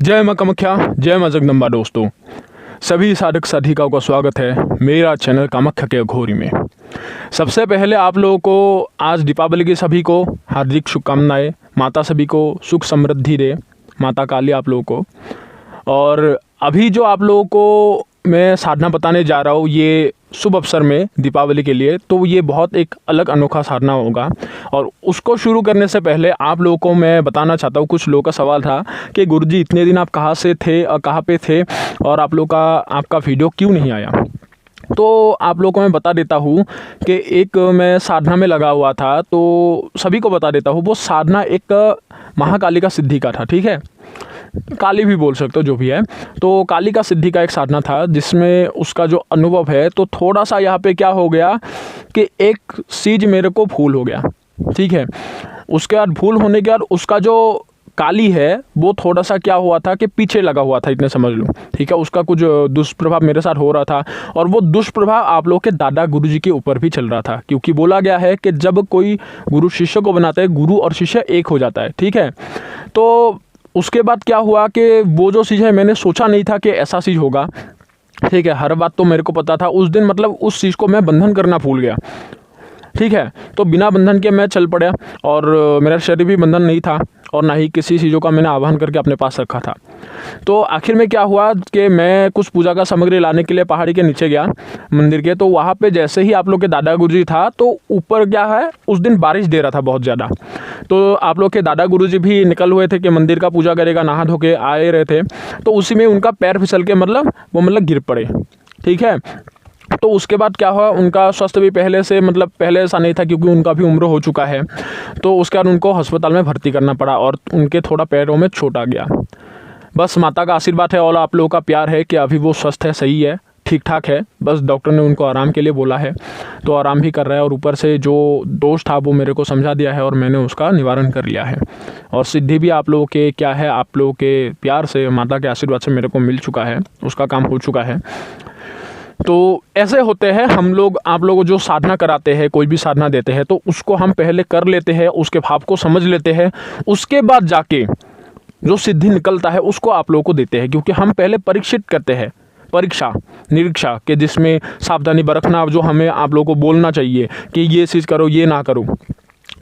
जय मां कामाख्या, जय मां जगदम्बा। दोस्तों, सभी साधक साधिकाओं का स्वागत है मेरा चैनल कामाख्या के अघोरी में। सबसे पहले आप लोगों को आज दीपावली की सभी को हार्दिक शुभकामनाएं। माता सभी को सुख समृद्धि दे, माता काली आप लोगों को। और अभी जो आप लोगों को मैं साधना बताने जा रहा हूँ ये शुभ अवसर में दीपावली के लिए, तो ये बहुत एक अलग अनोखा साधना होगा। और उसको शुरू करने से पहले आप लोगों को मैं बताना चाहता हूँ, कुछ लोगों का सवाल था कि गुरुजी इतने दिन आप कहाँ से थे और कहाँ पे थे और आप लोग का आपका वीडियो क्यों नहीं आया। तो आप लोगों को मैं बता देता हूँ कि एक मैं साधना में लगा हुआ था, तो सभी को बता देता हूँ। वो साधना एक महाकाली का सिद्धि का था, ठीक है, काली भी बोल सकते हो, जो भी है। तो काली का सिद्धि का एक साधना था जिसमें उसका जो अनुभव है, तो थोड़ा सा यहाँ पे क्या हो गया कि एक चीज मेरे को भूल हो गया, ठीक है। उसके बाद भूल होने के बाद उसका जो काली है वो थोड़ा सा क्या हुआ था कि पीछे लगा हुआ था, इतने समझ लो, ठीक है। उसका कुछ दुष्प्रभाव मेरे साथ हो रहा था और वो दुष्प्रभाव आप लोग के दादा गुरुजी के ऊपर भी चल रहा था, क्योंकि बोला गया है कि जब कोई गुरु शिष्य को बनाता है, गुरु और शिष्य एक हो जाता है, ठीक है। तो उसके बाद क्या हुआ कि वो जो चीज़ है मैंने सोचा नहीं था कि ऐसा चीज़ होगा, ठीक है। हर बात तो मेरे को पता था उस दिन, मतलब उस चीज़ को मैं बंधन करना भूल गया, ठीक है। तो बिना बंधन के मैं चल पड़ा और मेरा शरीर भी बंधन नहीं था और ना ही किसी चीज़ों का मैंने आह्वान करके अपने पास रखा था। तो आखिर में क्या हुआ कि मैं कुछ पूजा का सामग्री लाने के लिए पहाड़ी के नीचे गया मंदिर के। तो वहाँ पे जैसे ही आप लोग के दादा गुरुजी था, तो ऊपर क्या है उस दिन बारिश दे रहा था बहुत ज़्यादा। तो आप लोग के दादा गुरुजी भी निकल हुए थे कि मंदिर का पूजा करेगा, नहा धो के आए रहे थे। तो उसी में उनका पैर फिसल के वो गिर पड़े, ठीक है। तो उसके बाद क्या हुआ, उनका स्वास्थ्य भी पहले ऐसा नहीं था, क्योंकि उनका भी उम्र हो चुका है। तो उसके बाद उनको अस्पताल में भर्ती करना पड़ा और उनके थोड़ा पैरों में चोट आ गया। बस माता का आशीर्वाद है और आप लोगों का प्यार है कि अभी वो स्वस्थ है, सही है, ठीक ठाक है। बस डॉक्टर ने उनको आराम के लिए बोला है, तो आराम भी कर रहा है। और ऊपर से जो दोष था वो मेरे को समझा दिया है और मैंने उसका निवारण कर लिया है। और सिद्धि भी आप लोगों के क्या है, आप लोगों के प्यार से, माता के आशीर्वाद से मेरे को मिल चुका है, उसका काम हो चुका है। तो ऐसे होते हैं हम लोग, आप लोगों को जो साधना कराते हैं, कोई भी साधना देते हैं, तो उसको हम पहले कर लेते हैं, उसके भाव को समझ लेते हैं, उसके बाद जाके जो सिद्धि निकलता है उसको आप लोगों को देते हैं। क्योंकि हम पहले परीक्षित करते हैं, परीक्षा निरीक्षा के, जिसमें सावधानी बरतना, जो हमें आप लोगों को बोलना चाहिए कि ये चीज़ करो, ये ना करो।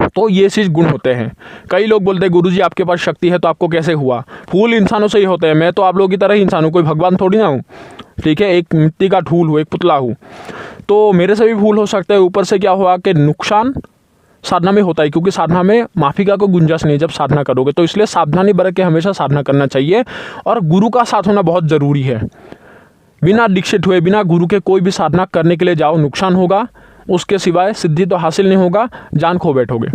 तो ये चीज़ गुण होते हैं। कई लोग बोलते हैं गुरुजी आपके पास शक्ति है तो आपको कैसे हुआ। फूल इंसानों से ही होते हैं, मैं तो आप लोगों की तरह ही इंसान हूँ, कोई भगवान थोड़ी ना हूँ, ठीक है। एक मिट्टी का ढूल हूँ, एक पुतला हूँ, तो मेरे से भी भूल हो सकता है। ऊपर से क्या हुआ कि नुकसान साधना में होता है, क्योंकि साधना में माफ़ी का कोई गुंजाइश नहीं जब साधना करोगे। तो इसलिए सावधानी बरत के हमेशा साधना करना चाहिए और गुरु का साथ होना बहुत ज़रूरी है। बिना दीक्षित हुए, बिना गुरु के कोई भी साधना करने के लिए जाओ, नुकसान होगा, उसके सिवाय सिद्धि तो हासिल नहीं होगा, जान खो बैठोगे,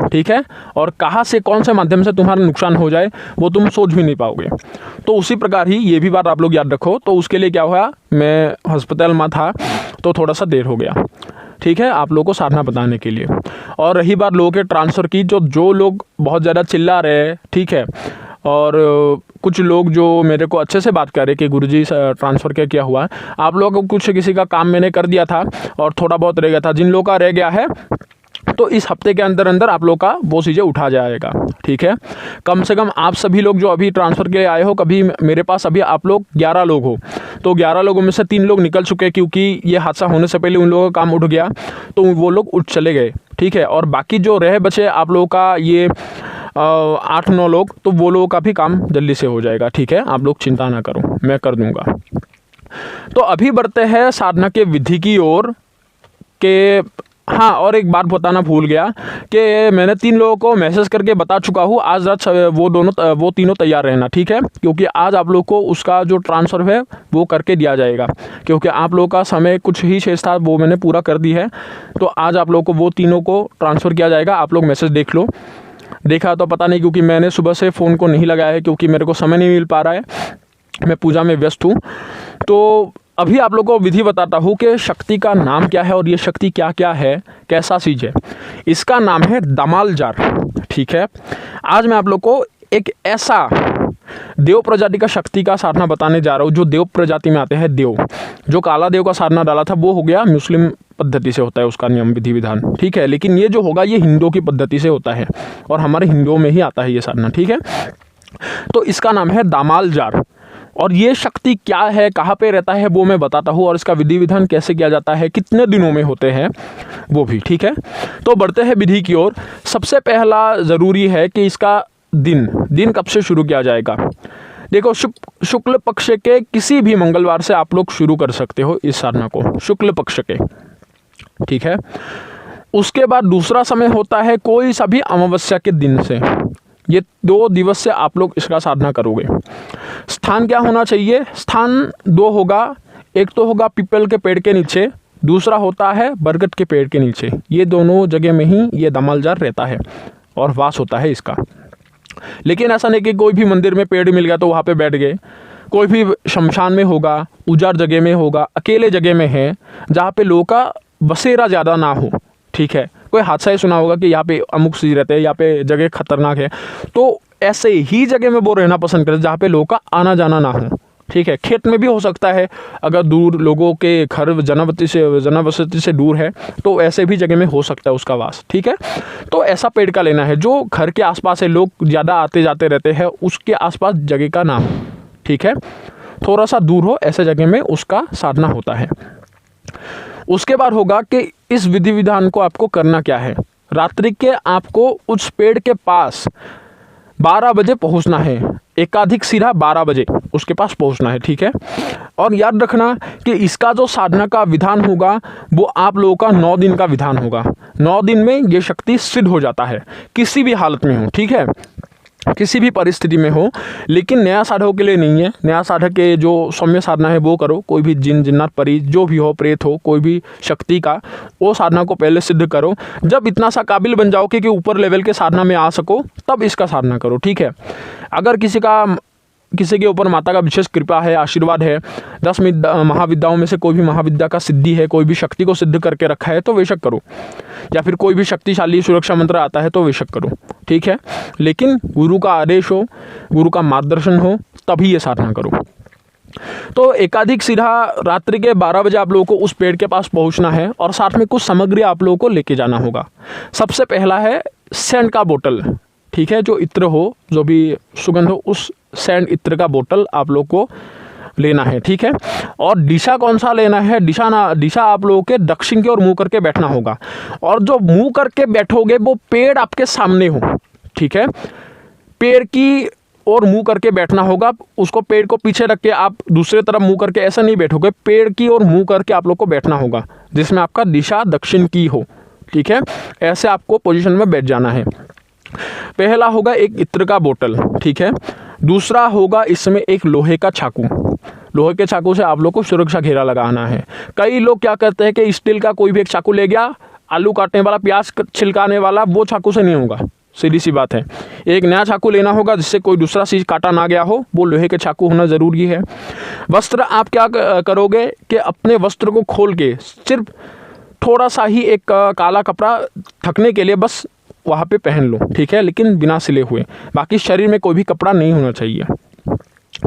ठीक है। और कहाँ से, कौन से माध्यम से तुम्हारा नुकसान हो जाए वो तुम सोच भी नहीं पाओगे। तो उसी प्रकार ही ये भी बात आप लोग याद रखो। तो उसके लिए क्या हुआ, मैं अस्पताल में था तो थोड़ा सा देर हो गया, ठीक है, आप लोगों को साधना बताने के लिए। और रही बात लोगों के ट्रांसफ़र की, जो लोग बहुत ज़्यादा चिल्ला रहे हैं, ठीक है, और कुछ लोग जो मेरे को अच्छे से बात कर रहे कि गुरुजी ट्रांसफ़र क्या हुआ। आप लोगों को कुछ किसी का काम मैंने कर दिया था और थोड़ा बहुत रह गया था। जिन लोगों का रह गया है तो इस हफ्ते के अंदर अंदर आप लोग का वो चीज़ें उठा जाएगा, ठीक है। कम से कम आप सभी लोग जो अभी ट्रांसफ़र के लिए आए हो, कभी मेरे पास अभी आप लोग 11 लोग हो, तो 11 लोगों में से 3 लोग निकल चुके हैं, क्योंकि ये हादसा होने से पहले उन लोगों का काम उठ गया, तो वो लोग उठ चले गए, ठीक है। और बाकी जो रहे बचे आप लोगों का ये 8-9 लोग, तो वो लोगों का भी काम जल्दी से हो जाएगा, ठीक है। आप लोग चिंता ना करो, मैं कर दूँगा। तो अभी बढ़ते हैं साधना के विधि की ओर के। हाँ, और एक बात बताना भूल गया कि मैंने 3 लोगों को मैसेज करके बता चुका हूँ, आज रात वो तीनों तैयार रहना, ठीक है। क्योंकि आज आप लोग को उसका जो ट्रांसफ़र है वो करके दिया जाएगा, क्योंकि आप लोगों का समय कुछ ही शेष था, वो मैंने पूरा कर दी है। तो आज आप लोग को वो तीनों को ट्रांसफ़र किया जाएगा। आप लोग मैसेज देख लो, देखा तो पता नहीं, क्योंकि मैंने सुबह से फ़ोन को नहीं लगाया है, क्योंकि मेरे को समय नहीं मिल पा रहा है, मैं पूजा में व्यस्त हूँ। तो अभी आप लोगों को विधि बताता हूँ कि शक्ति का नाम क्या है और ये शक्ति क्या क्या है, कैसा चीज़ है। इसका नाम है दमाल जार, ठीक है। आज मैं आप लोग को एक ऐसा देव प्रजाति का शक्ति का साधना बताने जा रहा हूँ, जो देव प्रजाति में आते हैं देव। जो काला देव का साधना डाला था वो हो गया मुस्लिम पद्धति से होता है उसका नियम विधि विधान, ठीक है। लेकिन ये जो होगा ये हिंदुओं की पद्धति से होता है और हमारे हिंदुओं में ही आता है ये साधना, ठीक है। तो इसका नाम है दामाल जार। और ये शक्ति क्या है, कहाँ पे रहता है, वो मैं बताता हूँ, और इसका विधि विधान कैसे किया जाता है, कितने दिनों में होते हैं वो भी, ठीक है। तो बढ़ते हैं विधि की ओर। सबसे पहला ज़रूरी है कि इसका दिन कब से शुरू किया जाएगा। देखो, शुक्ल पक्ष के किसी भी मंगलवार से आप लोग शुरू कर सकते हो इस साधना को, शुक्ल पक्ष के, ठीक है। उसके बाद दूसरा समय होता है कोई सा भी अमावस्या के दिन से। ये 2 दिवस से आप लोग इसका साधना करोगे। स्थान क्या होना चाहिए, स्थान 2 होगा। एक तो होगा पीपल के पेड़ के नीचे, दूसरा होता है बरगद के पेड़ के नीचे। ये दोनों जगह में ही ये दामाल जार रहता है और वास होता है इसका। लेकिन ऐसा नहीं कि कोई भी मंदिर में पेड़ मिल गया तो वहाँ पे बैठ गए। कोई भी शमशान में होगा, उजाड़ जगह में होगा, अकेले जगह में है जहाँ पे लोगों का बसेरा ज़्यादा ना हो, ठीक है। कोई हादसा ही सुना होगा कि यहाँ पे अमुक चीज रहते हैं, यहाँ पे जगह खतरनाक है, तो ऐसे ही जगह में वो रहना पसंद करते जहाँ पे लोगों का आना जाना ना हो, ठीक है। खेत में भी हो सकता है, अगर दूर लोगों के घर जनबसती से दूर है तो ऐसे भी जगह में हो सकता है उसका वास, ठीक है। तो ऐसा पेड़ का लेना है जो घर के आसपास है, लोग ज़्यादा आते जाते रहते हैं, उसके आसपास जगह का नाम, ठीक है। थोड़ा सा दूर हो ऐसे जगह में उसका साधना होता है। उसके बाद होगा कि इस विधि विधान को आपको करना क्या है। रात्रि के आपको उस पेड़ के पास 12 बजे पहुंचना है, एकाधिक सिरा 12 बजे उसके पास पहुंचना है, ठीक है। और याद रखना कि इसका जो साधना का विधान होगा वो आप लोगों का 9 दिन का विधान होगा। 9 दिन में ये शक्ति सिद्ध हो जाता है, किसी भी हालत में हो, ठीक है, किसी भी परिस्थिति में हो। लेकिन नया साधकों के लिए नहीं है। नया साधक के जो सौम्य साधना है वो करो, कोई भी जिन जिन्नात परी जो भी हो, प्रेत हो, कोई भी शक्ति का, वो साधना को पहले सिद्ध करो। जब इतना सा काबिल बन जाओ कि ऊपर लेवल के साधना में आ सको, तब इसका साधना करो, ठीक है। अगर किसी के ऊपर माता का विशेष कृपा है, आशीर्वाद है, 10 महाविद्याओं में से कोई भी महाविद्या का सिद्धि है, कोई भी शक्ति को सिद्ध करके रखा है तो बेशक करो, या फिर कोई भी शक्तिशाली सुरक्षा मंत्र आता है तो बेशक करो, ठीक है। लेकिन गुरु का आदेश हो, गुरु का मार्गदर्शन हो, तभी ये साधना करो। तो एकाधिक सिरा रात्रि के 12 बजे आप लोगों को उस पेड़ के पास पहुंचना है और साथ में कुछ सामग्री आप लोगों को लेके जाना होगा। सबसे पहला है सेंट का बोतल, ठीक है, जो इत्र हो, जो भी सुगंध हो, उस सेंट इत्र का बोतल आप लोग को लेना है, ठीक है। और दिशा कौन सा लेना है, दिशा आप लोगों के दक्षिण की ओर मुंह करके बैठना होगा। और जो मुंह करके बैठोगे वो पेड़ आपके सामने हो, ठीक है। पेड़ की ओर मुंह करके बैठना होगा, उसको पेड़ को पीछे रख के आप दूसरे तरफ मुंह करके ऐसा नहीं बैठोगे, पेड़ की ओर मुंह करके आप लोग को बैठना होगा जिसमें आपका दिशा दक्षिण की हो, ठीक है। ऐसे आपको पोजीशन में बैठ जाना है। पहला होगा एक इत्र का बोतल, ठीक है। दूसरा होगा इसमें एक लोहे का चाकू। लोहे के चाकू से आप लोग को सुरक्षा घेरा लगाना है। कई लोग क्या करते हैं कि स्टील का कोई भी एक चाकू ले गया, आलू काटने वाला, प्याज छिलकाने वाला, वो चाकू से नहीं होगा, सीधी सी बात है। एक नया चाकू लेना होगा जिससे कोई दूसरा चीज काटा ना गया हो, वो लोहे के चाकू होना जरूरी है। वस्त्र आप क्या करोगे कि अपने वस्त्र को खोल के सिर्फ थोड़ा सा ही एक काला कपड़ा ढकने के लिए बस वहाँ पे पहन लो, ठीक है, लेकिन बिना सिले हुए। बाकी शरीर में कोई भी कपड़ा नहीं होना चाहिए,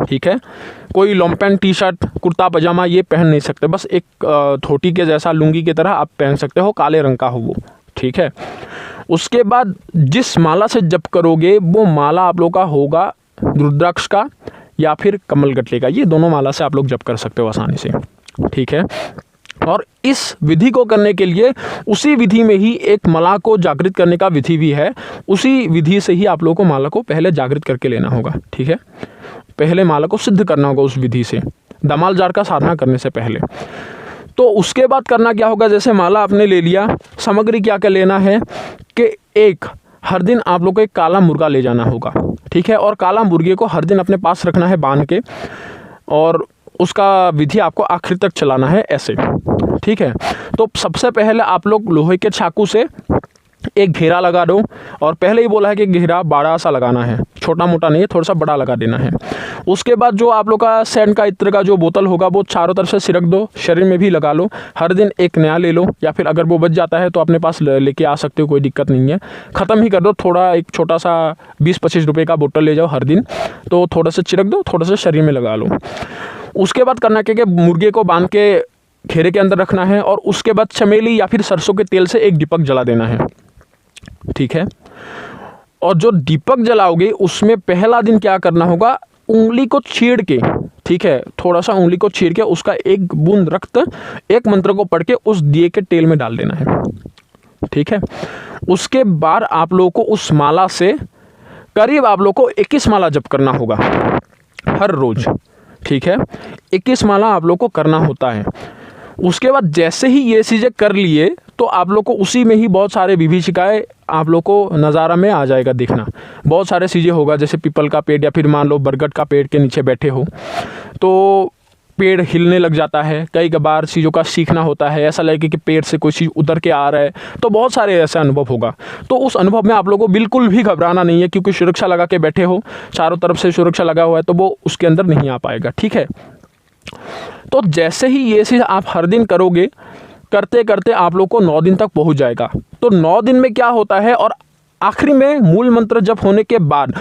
ठीक है। कोई long pant, T shirt, kurta pajama ये पहन नहीं सकते, बस एक धोती के जैसा लुंगी की तरह आप पहन सकते हो, काले रंग का हो वो, ठीक है। उसके बाद जिस माला से जप करोगे वो माला आप लोग का होगा रुद्राक्ष का या फिर कमल गटले का। ये दोनों माला से आप लोग जप कर सकते हो आसानी से, ठीक है। और इस विधि को करने के लिए उसी विधि में ही एक माला को जागृत करने का विधि भी है। उसी विधि से ही आप लोगों को माला को पहले जागृत करके लेना होगा, ठीक है। पहले माला को सिद्ध करना होगा उस विधि से, दामाल जार का साधना करने से पहले। तो उसके बाद करना क्या होगा, जैसे माला आपने ले लिया, सामग्री क्या क्या लेना है कि एक हर दिन आप लोग को एक काला मुर्गा ले जाना होगा, ठीक है। और काला मुर्गे को हर दिन अपने पास रखना है बांध के, और उसका विधि आपको आखिर तक चलाना है ऐसे, ठीक है। तो सबसे पहले आप लोग लोहे के चाकू से एक घेरा लगा दो, और पहले ही बोला है कि घेरा बड़ा सा लगाना है, छोटा मोटा नहीं है, थोड़ा सा बड़ा लगा देना है। उसके बाद जो आप लोग का सेंट का इत्र का जो बोतल होगा वो चारों तरफ से छिड़क दो, शरीर में भी लगा लो। हर दिन एक नया ले लो, या फिर अगर वो बच जाता है तो अपने पास लेके आ सकते हो, कोई दिक्कत नहीं है। ख़त्म ही कर दो, थोड़ा एक छोटा सा 20-25 रुपये का बोतल ले जाओ हर दिन, तो थोड़ा सा छिड़क दो, थोड़ा सा शरीर में लगा लो। उसके बाद करना क्या कि मुर्गे को बांध के घेरे के अंदर रखना है, और उसके बाद चमेली या फिर सरसों के तेल से एक दीपक जला देना है, ठीक है। और जो दीपक जलाओगे उसमें पहला दिन क्या करना होगा, उंगली को छेड़ के, ठीक है, थोड़ा सा उंगली को छेड़ के उसका एक बूंद रक्त एक मंत्र को पढ़ के उस दिए के तेल में डाल देना है, ठीक है। उसके बाद आप लोगों को उस माला से करीब आप लोगों को 21 माला जप करना होगा हर रोज, ठीक है। 21 माला आप लोग को करना होता है। उसके बाद जैसे ही ये चीज़ें कर लिए तो आप लोग को उसी में ही बहुत सारे विभीषिकाएं आप लोग को नज़ारा में आ जाएगा देखना। बहुत सारे चीज़ें होगा, जैसे पीपल का पेड़ या फिर मान लो बरगद का पेड़ के नीचे बैठे हो तो पेड़ हिलने लग जाता है। कई बार चीज़ों का सीखना होता है, ऐसा लगे कि पेड़ से कोई चीज़ उतर के आ रहा है, तो बहुत सारे ऐसे अनुभव होगा। तो उस अनुभव में आप लोगों को बिल्कुल भी घबराना नहीं है, क्योंकि सुरक्षा लगा के बैठे हो, चारों तरफ से सुरक्षा लगा हुआ है, तो वो उसके अंदर नहीं आ पाएगा, ठीक है। तो जैसे ही ये चीज़ आप हर दिन करोगे, करते करते आप लोग को 9 दिन तक पहुंच जाएगा। तो 9 दिन में क्या होता है, और आखिरी में मूल मंत्र जप होने के बाद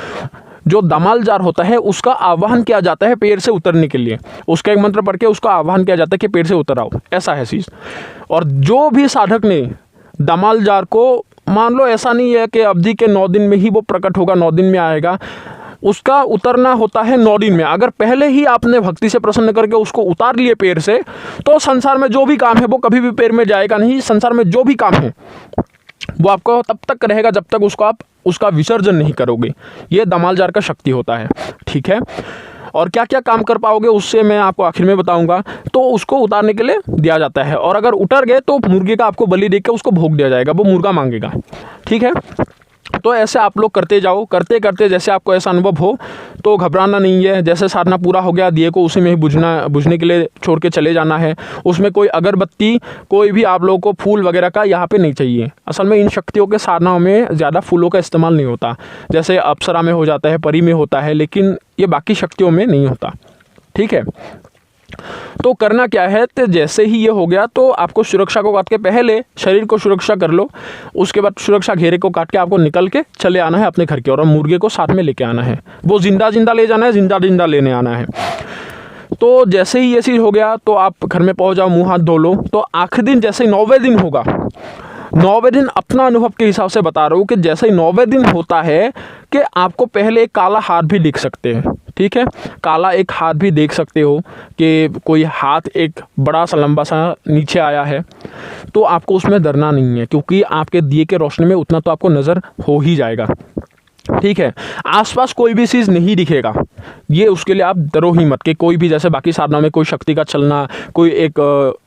जो दमाल जार होता है उसका आह्वान किया जाता है पेड़ से उतरने के लिए। उसका एक मंत्र पढ़ के उसका आह्वान किया जाता है कि पेड़ से उतर आओ, ऐसा है चीज़। और जो भी साधक ने दमाल जार को, मान लो ऐसा नहीं है कि अवधि के 9 दिन में ही वो प्रकट होगा, 9 दिन में आएगा, उसका उतरना होता है 9 दिन में। अगर पहले ही आपने भक्ति से प्रसन्न करके उसको उतार लिए पेड़ से, तो संसार में जो भी काम है वो कभी भी पेड़ में जाएगा नहीं। संसार में जो भी काम है वो आपको तब तक रहेगा जब तक उसको आप उसका विसर्जन नहीं करोगे। ये दमाल जार का शक्ति होता है, ठीक है। और क्या क्या काम कर पाओगे उससे मैं आपको आखिर में बताऊंगा। तो उसको उतारने के लिए दिया जाता है, और अगर उतर गए तो मुर्गे का आपको बलि देकर उसको भोग दिया जाएगा, वो मुर्गा मांगेगा, ठीक है। तो ऐसे आप लोग करते जाओ, करते करते जैसे आपको ऐसा अनुभव हो तो घबराना नहीं है। जैसे साधना पूरा हो गया, दिए को उसी में ही बुझने के लिए छोड़ के चले जाना है। उसमें कोई अगरबत्ती, कोई भी आप लोगों को फूल वगैरह का यहाँ पे नहीं चाहिए। असल में इन शक्तियों के साधनाओं में ज़्यादा फूलों का इस्तेमाल नहीं होता, जैसे अप्सरा में हो जाता है, परी में होता है, लेकिन ये बाकी शक्तियों में नहीं होता, ठीक है। तो करना क्या है, तो जैसे ही ये हो गया तो आपको सुरक्षा को काट के पहले शरीर को सुरक्षा कर लो। उसके बाद सुरक्षा घेरे को काट के आपको निकल के चले आना है अपने घर के, और मुर्गे को साथ में लेके आना है। वो जिंदा जिंदा ले जाना है, जिंदा जिंदा लेने आना है। तो जैसे ही ये चीज़ हो गया तो आप घर में पहुंच जाओ, मुंह हाथ धो लो। तो आखिरी दिन जैसे ही 9वें दिन होगा, 9वें दिन अपना अनुभव के हिसाब से बता रहा हूँ कि जैसे ही 9वें दिन होता है कि आपको पहले एक काला हाथ भी दिख सकते हैं, ठीक है। काला एक हाथ भी देख सकते हो कि कोई हाथ एक बड़ा सा लंबा सा नीचे आया है, तो आपको उसमें डरना नहीं है, क्योंकि आपके दिए के रोशनी में उतना तो आपको नज़र हो ही जाएगा, ठीक है। आसपास कोई भी चीज़ नहीं दिखेगा, ये उसके लिए आप डरो ही मत कि कोई भी जैसे बाकी साधना में कोई शक्ति का चलना, कोई एक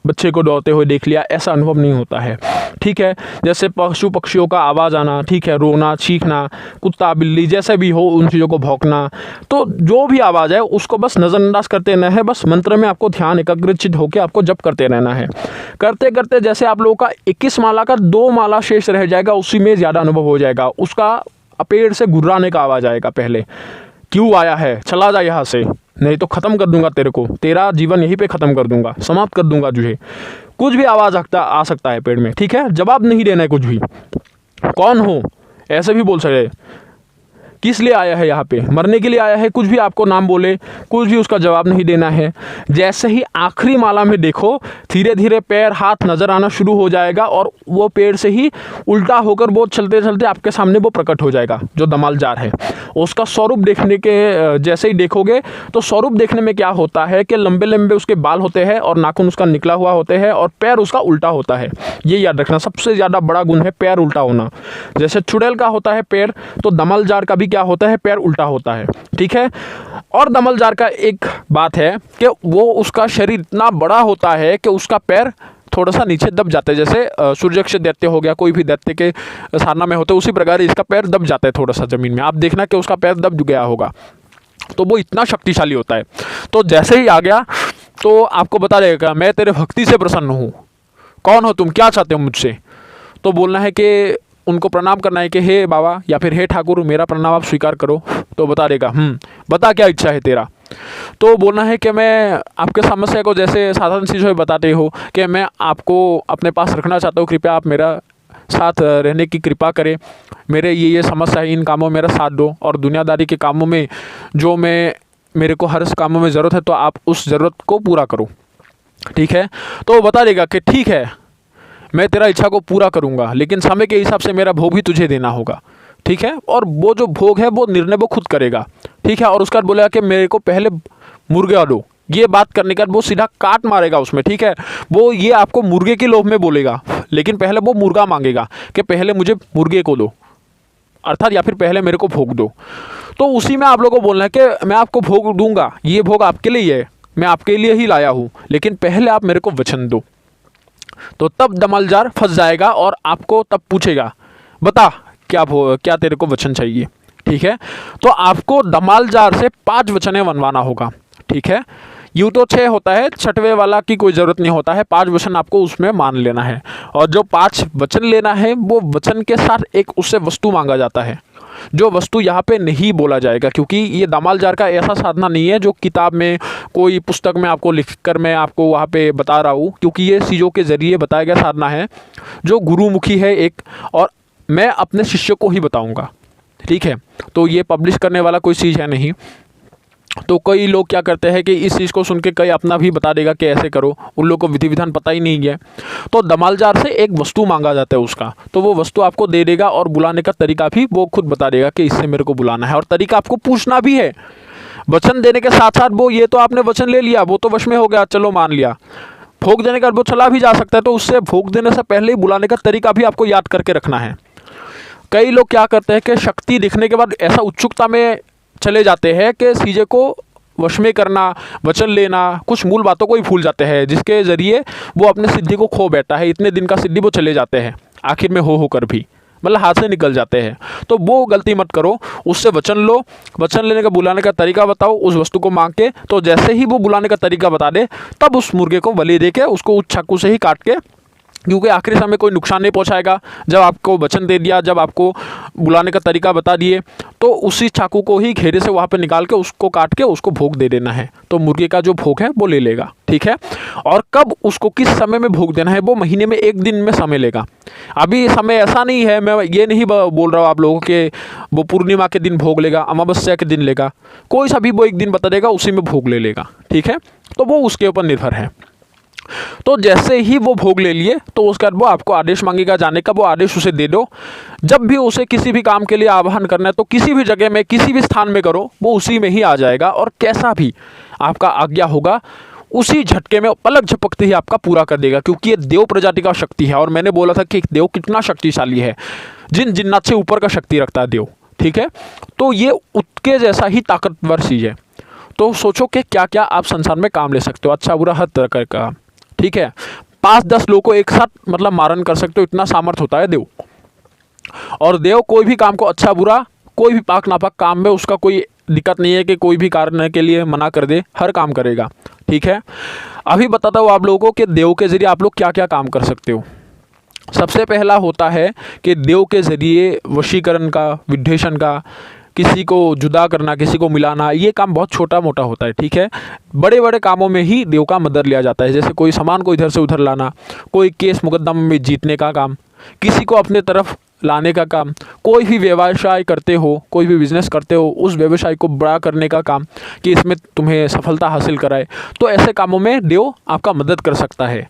बच्चे को दौड़ते हुए देख लिया, ऐसा अनुभव नहीं होता है, ठीक है। जैसे पशु पक्षियों का आवाज़ आना, ठीक है, रोना, चीखना, कुत्ता बिल्ली जैसे भी हो उन चीज़ों को भौंकना, तो जो भी आवाज़ है उसको बस नज़रअंदाज करते रहना है। बस मंत्र में आपको ध्यान एकाग्रचित होकर आपको जप करते रहना है। करते करते जैसे आप लोगों का 21 माला का 2 माला शेष रह जाएगा, उसी में ज़्यादा अनुभव हो जाएगा। उसका पेड़ से गुर्राने का आवाज़ आएगा पहले, क्यों आया है, चला जा यहाँ से, नहीं तो ख़त्म कर दूंगा तेरे को, तेरा जीवन यहीं पे ख़त्म कर दूंगा, समाप्त कर दूंगा तुझे। कुछ भी आवाज़ आ सकता है पेड़ में, ठीक है। जवाब नहीं देना है कुछ भी, कौन हो ऐसे भी बोल सकते, किस लिए आया है यहाँ पे, मरने के लिए आया है, कुछ भी आपको नाम बोले, कुछ भी उसका जवाब नहीं देना है। जैसे ही आखिरी माला में देखो, धीरे धीरे पैर हाथ नज़र आना शुरू हो जाएगा, और वो पेड़ से ही उल्टा होकर वो चलते चलते आपके सामने वो प्रकट हो जाएगा, जो दमाल जार है। उसका स्वरूप देखने के जैसे ही देखोगे तो स्वरूप देखने में क्या होता है कि लंबे लंबे उसके बाल होते हैं, और नाखून उसका निकला हुआ होते हैं, और पैर उसका उल्टा होता है। ये याद रखना, सबसे ज़्यादा बड़ा गुण है पैर उल्टा होना। जैसे चुड़ैल का होता है पैर, तो दमाल जार का भी क्या होता है, पैर उल्टा होता है, ठीक है। और दमाल जार का एक बात है कि वो उसका शरीर इतना बड़ा होता है कि उसका पैर थोड़ा सा नीचे दब जाता है। जैसे सूर्यक्ष दैत्य हो गया, कोई भी दैत्य के साधना में होते, उसी प्रकार इसका पैर दब जाता है थोड़ा सा ज़मीन में। आप देखना कि उसका पैर दब गया होगा, तो वो इतना शक्तिशाली होता है। तो जैसे ही आ गया तो आपको बता देगा, मैं तेरे भक्ति से प्रसन्न हूँ, कौन हो तुम, क्या चाहते हो मुझसे। तो बोलना है कि उनको प्रणाम करना है कि हे बाबा या फिर हे ठाकुर, मेरा प्रणाम आप स्वीकार करो। तो बता देगा, बता क्या इच्छा है तेरा। तो बोलना है कि मैं आपके समस्या को जैसे साधारण चीज़ों बताते हो कि मैं आपको अपने पास रखना चाहता हूँ, कृपया आप मेरा साथ रहने की कृपा करें, मेरे ये समस्या है, इन कामों में मेरा साथ दो, और दुनियादारी के कामों में जो मेरे को हर कामों में ज़रूरत है तो आप उस ज़रूरत को पूरा करो, ठीक है। तो बता देगा कि ठीक है, मैं तेरा इच्छा को पूरा करूंगा, लेकिन समय के हिसाब से मेरा भोग भी तुझे देना होगा, ठीक है। और वो जो भोग है वो निर्णय वो खुद करेगा, ठीक है। और उसके बाद बोलेगा कि मेरे को पहले मुर्गा दो, ये बात करने के बाद वो सीधा काट मारेगा उसमें, ठीक है। वो ये आपको मुर्गे के लोभ में बोलेगा, लेकिन पहले वो मुर्गा मांगेगा कि पहले मुझे मुर्गे को दो, अर्थात या फिर पहले मेरे को भोग दो। तो उसी में आप लोगों को बोलना है कि मैं आपको भोग दूंगा, ये भोग आपके लिए है, मैं आपके लिए ही लाया हूँ, लेकिन पहले आप मेरे को वचन दो। तो तब दमालजार फंस जाएगा और आपको तब पूछेगा, बता क्या तेरे को वचन चाहिए, ठीक है। तो आपको दमालजार से 5 वचनें बनवाना होगा, ठीक है। यूँ तो 6 होता है, 6वें वाला की कोई ज़रूरत नहीं होता है, 5 वचन आपको उसमें मान लेना है। और जो 5 वचन लेना है वो वचन के साथ एक उससे वस्तु मांगा जाता है, जो वस्तु यहाँ पे नहीं बोला जाएगा, क्योंकि ये दमालजार का ऐसा साधना नहीं है जो किताब में कोई पुस्तक में आपको लिख कर मैं आपको वहाँ पे बता रहा हूँ, क्योंकि ये चीज़ों के ज़रिए बताया गया साधना है जो गुरुमुखी है एक, और मैं अपने शिष्य को ही बताऊँगा, ठीक है। तो ये पब्लिश करने वाला कोई चीज़ है नहीं। तो कई लोग क्या करते हैं कि इस चीज़ को सुन के कई अपना भी बता देगा कि ऐसे करो, उन लोगों को विधि विधान पता ही नहीं है। तो दमालजार से एक वस्तु मांगा जाता है उसका, तो वो वस्तु आपको दे देगा और बुलाने का तरीका भी वो खुद बता देगा कि इससे मेरे को बुलाना है, और तरीका आपको पूछना भी है। वचन देने के साथ साथ वो ये तो आपने वचन ले लिया, वो तो वश में हो गया, चलो मान लिया। भोग देने का वो चला भी जा सकता है, तो उससे भोग देने से पहले ही बुलाने का तरीका भी आपको याद करके रखना है। कई लोग क्या करते हैं कि शक्ति दिखने के बाद ऐसा उत्सुकता में चले जाते हैं कि चीज़ें को वश में करना, वचन लेना, कुछ मूल बातों को ही भूल जाते हैं, जिसके ज़रिए वो अपने सिद्धि को खो बैठा है। इतने दिन का सिद्धि वो चले जाते हैं, आखिर में हो कर भी मतलब हाथ से निकल जाते हैं। तो वो गलती मत करो, उससे वचन लो, वचन लेने का बुलाने का तरीका बताओ उस वस्तु को मांग के। तो जैसे ही वो बुलाने का तरीका बता दे, तब उस मुर्गे को बलि दे के उसको उस चाकू से ही काट के, क्योंकि आखिरी समय कोई नुकसान नहीं पहुंचाएगा। जब आपको वचन दे दिया, जब आपको बुलाने का तरीका बता दिए, तो उसी चाकू को ही घेरे से वहाँ पे निकाल के उसको काट के उसको भोग दे देना है। तो मुर्गे का जो भोग है वो ले लेगा, ठीक है। और कब उसको किस समय में भोग देना है, वो महीने में 1 दिन में समय लेगा। अभी समय ऐसा नहीं है, मैं ये नहीं बोल रहा हूँ आप लोगों के वो पूर्णिमा के दिन भोग लेगा, अमावस्या के दिन लेगा, कोई सा भी वो 1 दिन बता देगा, उसी में भोग ले लेगा, ठीक है। तो वो उसके ऊपर निर्भर है। तो जैसे ही वो भोग ले लिए, तो उसके बाद वो आपको आदेश मांगेगा जाने का, वो आदेश उसे दे दो। जब भी उसे किसी भी काम के लिए आह्वान करना है, तो किसी भी जगह में, किसी भी स्थान में करो, वो उसी में ही आ जाएगा। और कैसा भी आपका आज्ञा होगा, उसी झटके में पलक झपकते ही आपका पूरा कर देगा, क्योंकि ये देव प्रजाति का शक्ति है। और मैंने बोला था कि देव कितना शक्तिशाली है, जिन जिन्नात से ऊपर का शक्ति रखता है देव, ठीक है। तो ये उसके जैसा ही ताकतवर चीज़ है। तो सोचो कि क्या क्या आप संसार में काम ले सकते हो, अच्छा बुरा हर तरह का, ठीक है। 5-10 लोगों को एक साथ मतलब मारण कर सकते हो, इतना सामर्थ होता है देव। और देव कोई भी काम को, अच्छा बुरा कोई भी पाक नापाक काम में उसका कोई दिक्कत नहीं है कि कोई भी कारण के लिए मना कर दे, हर काम करेगा, ठीक है। अभी बताता हूँ आप लोगों को कि देव के जरिए आप लोग क्या क्या काम कर सकते हो। सबसे पहला होता है कि देव के जरिए वशीकरण का, विद्वेषण का, किसी को जुदा करना, किसी को मिलाना, ये काम बहुत छोटा मोटा होता है, ठीक है। बड़े बड़े कामों में ही देव का मदद लिया जाता है, जैसे कोई सामान को इधर से उधर लाना, कोई केस मुकदमा में जीतने का काम, किसी को अपने तरफ लाने का काम, कोई भी व्यवसाय करते हो, कोई भी बिजनेस करते हो, उस व्यवसाय को बड़ा करने का काम, कि इसमें तुम्हें सफलता हासिल कराए। तो ऐसे कामों में देव आपका मदद कर सकता है।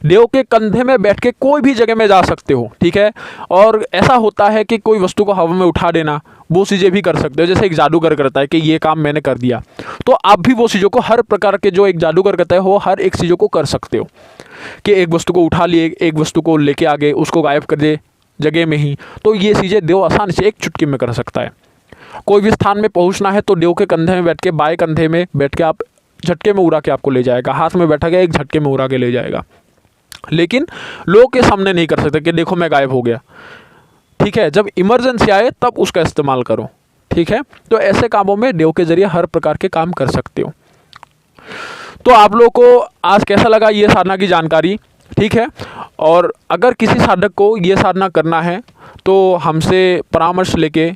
देव के कंधे में बैठ के कोई भी जगह में जा सकते हो, ठीक है। और ऐसा होता है कि कोई वस्तु को हवा में उठा देना, वो चीज़ें भी कर सकते हो। जैसे एक जादूगर करता है कि ये काम मैंने कर दिया, तो आप भी वो चीज़ों को, हर प्रकार के जो एक जादूगर करता है, वो हर एक चीज़ों को कर सकते हो। कि एक वस्तु को उठा लिए, एक वस्तु को लेके आगे उसको गायब कर दे जगह में ही, तो ये चीज़ें देव आसानी से एक चुटकी में कर सकता है। कोई भी स्थान में पहुंचना है तो देव के कंधे में बैठ के, बाएं कंधे में बैठ के आप झटके में उड़ा के आपको ले जाएगा, हाथ में बैठा गया एक झटके में उड़ा के ले जाएगा। लेकिन लोग के सामने नहीं कर सकते कि देखो मैं गायब हो गया, ठीक है। जब इमरजेंसी आए तब उसका इस्तेमाल करो, ठीक है। तो ऐसे कामों में देव के जरिए हर प्रकार के काम कर सकते हो। तो आप लोगों को आज कैसा लगा ये साधना की जानकारी, ठीक है। और अगर किसी साधक को ये साधना करना है तो हमसे परामर्श लेके,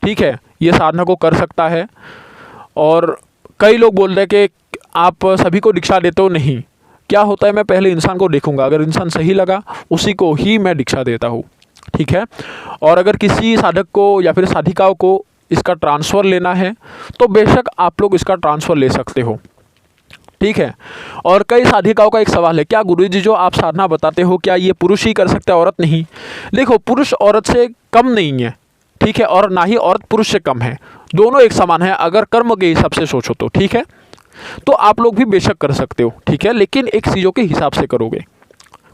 ठीक है, ये साधना को कर सकता है। और कई लोग बोल रहे हैं कि आप सभी को दीक्षा देते हो, नहीं। क्या होता है, मैं पहले इंसान को देखूंगा, अगर इंसान सही लगा उसी को ही मैं दीक्षा देता हूँ, ठीक है। और अगर किसी साधक को या फिर साधिकाओं को इसका ट्रांसफ़र लेना है तो बेशक आप लोग इसका ट्रांसफ़र ले सकते हो, ठीक है। और कई साधिकाओं का एक सवाल है, क्या गुरुजी जो आप साधना बताते हो क्या ये पुरुष ही कर सकते हैं, औरत नहीं? देखो, पुरुष औरत से कम नहीं है, ठीक ठीक है, और ना ही औरत पुरुष से कम है, दोनों एक समान है अगर कर्म के हिसाब से सोचो तो, ठीक है। तो आप लोग भी बेशक कर सकते हो, ठीक है, लेकिन एक चीज़ों के हिसाब से करोगे।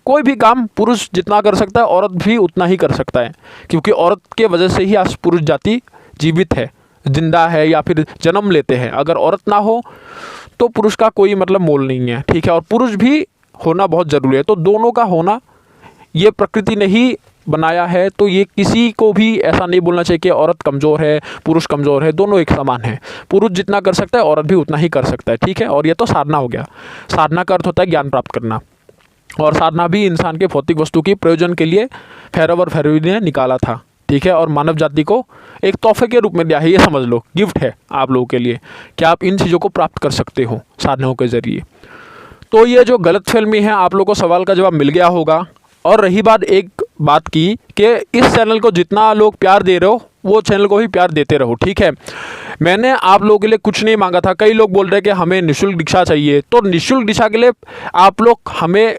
कोई भी काम पुरुष जितना कर सकता है औरत भी उतना ही कर सकता है, क्योंकि औरत के वजह से ही आज पुरुष जाति जीवित है, जिंदा है या फिर जन्म लेते हैं। अगर औरत ना हो तो पुरुष का कोई मतलब मोल नहीं है, ठीक है, और पुरुष भी होना बहुत ज़रूरी है। तो दोनों का होना ये प्रकृति ने ही बनाया है, तो ये किसी को भी ऐसा नहीं बोलना चाहिए कि औरत कमज़ोर है पुरुष कमज़ोर है, दोनों एक समान है। पुरुष जितना कर सकता है औरत भी उतना ही कर सकता है, ठीक है। और ये तो साधना हो गया। साधना का अर्थ होता है ज्ञान प्राप्त करना, और साधना भी इंसान के भौतिक वस्तु की प्रयोजन के लिए भैरव और भैरवी ने निकाला था, ठीक है, और मानव जाति को एक तोहफे के रूप में दिया है, ये समझ लो, गिफ्ट है आप लोगों के लिए कि आप इन चीज़ों को प्राप्त कर सकते हो साधनाओं के ज़रिए। तो ये जो गलतफहमी है, आप लोगों को सवाल का जवाब मिल गया होगा। और रही बात एक बात की कि इस चैनल को जितना लोग प्यार दे रहे हो वो चैनल को भी प्यार देते रहो, ठीक है। मैंने आप लोगों के लिए कुछ नहीं मांगा था। कई लोग बोल रहे हैं कि हमें निःशुल्क दीक्षा चाहिए, तो निःशुल्क दीक्षा के लिए आप लोग हमें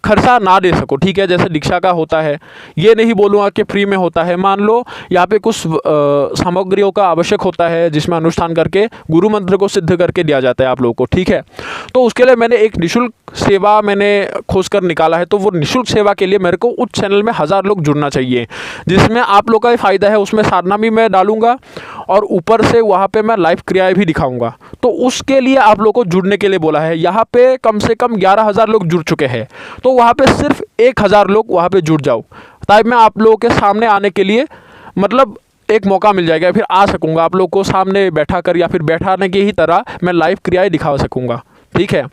खर्चा ना दे सको, ठीक है। जैसे दीक्षा का होता है, ये नहीं बोलूँगा कि फ्री में होता है। मान लो यहाँ पे कुछ सामग्रियों का आवश्यक होता है जिसमें अनुष्ठान करके गुरु मंत्र को सिद्ध करके दिया जाता है आप लोगों को, ठीक है। तो उसके लिए मैंने एक निःशुल्क सेवा मैंने खोज कर निकाला है। तो वो निःशुल्क सेवा के लिए मेरे को उस चैनल में 1000 लोग जुड़ना चाहिए, जिसमें आप लोग का ही फ़ायदा है। उसमें साधना भी मैं डालूंगा और ऊपर से वहाँ पे मैं लाइव क्रियाएँ भी दिखाऊंगा। तो उसके लिए आप लोग को जुड़ने के लिए बोला है। यहाँ पे कम से कम 11,000 लोग जुड़ चुके हैं, तो वहाँ पे सिर्फ 1000 लोग वहाँ पे जुड़ जाओ, ताकि मैं आप लोगों के सामने आने के लिए मतलब एक मौका मिल जाएगा, फिर आ सकूँगा आप लोग को सामने बैठा कर, या फिर बैठाने की ही तरह मैं लाइव क्रियाएँ दिखा सकूँगा, ठीक है।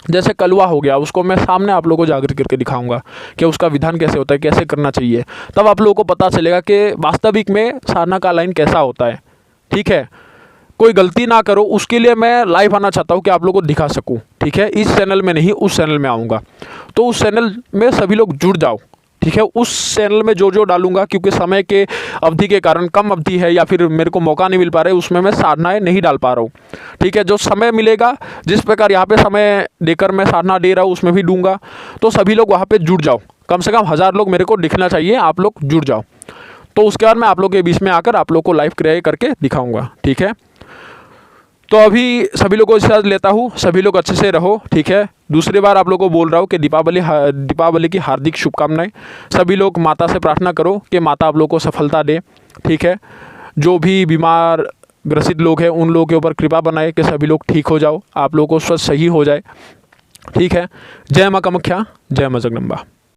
जैसे कलवा हो गया, उसको मैं सामने आप लोगों को जागृत करके दिखाऊंगा कि उसका विधान कैसे होता है, कैसे करना चाहिए। तब आप लोगों को पता चलेगा कि वास्तविक में साधना का लाइन कैसा होता है, ठीक है। कोई गलती ना करो, उसके लिए मैं लाइव आना चाहता हूँ कि आप लोगों को दिखा सकूँ, ठीक है। इस चैनल में नहीं, उस चैनल में आऊँगा, तो उस चैनल में सभी लोग जुड़ जाओ, ठीक है। उस चैनल में जो डालूंगा, क्योंकि समय के अवधि के कारण, कम अवधि है या फिर मेरे को मौका नहीं मिल पा रहा है, उसमें मैं साधनाएं नहीं डाल पा रहा हूँ, ठीक है। जो समय मिलेगा, जिस प्रकार यहाँ पे समय देकर मैं साधना दे रहा हूँ उसमें भी दूंगा। तो सभी लोग वहाँ पे जुड़ जाओ, कम से कम 1000 लोग मेरे को दिखना चाहिए, आप लोग जुड़ जाओ। तो उसके बाद मैं आप लोग के बीच में आकर आप लोग को लाइव क्रिया करके दिखाऊँगा, ठीक है। तो अभी सभी लोगों को साथ लेता हूँ, सभी लोग अच्छे से रहो, ठीक है। दूसरी बार आप लोगों को बोल रहा हूँ कि दीपावली की हार्दिक शुभकामनाएं। सभी लोग माता से प्रार्थना करो कि माता आप लोगों को सफलता दे, ठीक है। जो भी बीमार ग्रसित लोग हैं उन लोगों के ऊपर कृपा बनाए कि सभी लोग ठीक हो जाओ, आप लोगों को स्वस्थ सही हो जाए, ठीक है। जय माँ कामाख्या, जय माँ जगदम्बा।